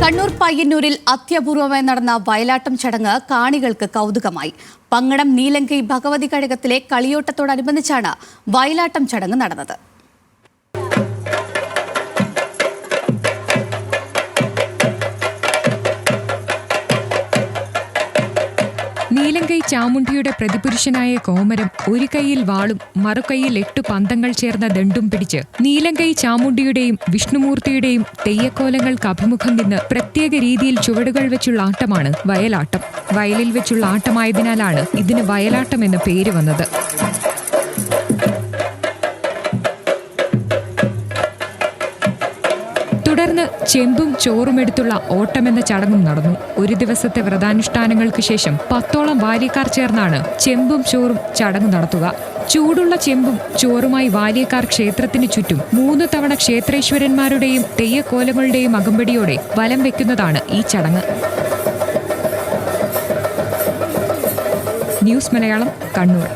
കണ്ണൂർ പയ്യന്നൂരിൽ അത്യപൂർവമായി നടന്ന വയലാട്ടം ചടങ്ങ് കാണികൾക്ക് കൗതുകമായി. പങ്ങടം നീലങ്കൈ ഭഗവതി കഴകത്തിലെ കളിയോട്ടത്തോടനുബന്ധിച്ചാണ് വയലാട്ടം ചടങ്ങ് നടന്നത്. നീലങ്കൈ ചാമുണ്ടിയുടെ പ്രതിപുരുഷനായ കോമരം ഒരു കൈയിൽ വാളും മറുകൈയിൽ 8 പന്തങ്ങൾ ചേർന്ന ദണ്ഡും പിടിച്ച് നീലങ്കൈ ചാമുണ്ടിയുടെയും വിഷ്ണുമൂർത്തിയുടെയും തെയ്യക്കോലങ്ങൾക്ക് അഭിമുഖം നിന്ന് പ്രത്യേക രീതിയിൽ ചുവടുകൾ വെച്ചുള്ള ആട്ടമാണ് വയലാട്ടം. വയലിൽ വെച്ചുള്ള ആട്ടമായതിനാലാണ് ഇതിന് വയലാട്ടം എന്ന പേര് വന്നത്. തുടർന്ന് ചെമ്പും ചോറുമെടുത്തുള്ള ഓട്ടമെന്ന ചടങ്ങും നടന്നു. ഒരു ദിവസത്തെ വ്രതാനുഷ്ഠാനങ്ങൾക്ക് ശേഷം 10ഓളം ബാല്യക്കാർ ചേർന്നാണ് ചെമ്പും ചോറും ചടങ്ങ് നടത്തുക. ചൂടുള്ള ചെമ്പും ചോറുമായി ബാല്യക്കാർ ക്ഷേത്രത്തിന് ചുറ്റും 3 തവണ ക്ഷേത്രേശ്വരന്മാരുടെയും തെയ്യക്കോലങ്ങളുടെയും അകമ്പടിയോടെ വലം വെക്കുന്നതാണ് ഈ ചടങ്ങ്. ന്യൂസ് മലയാളം, കണ്ണൂർ.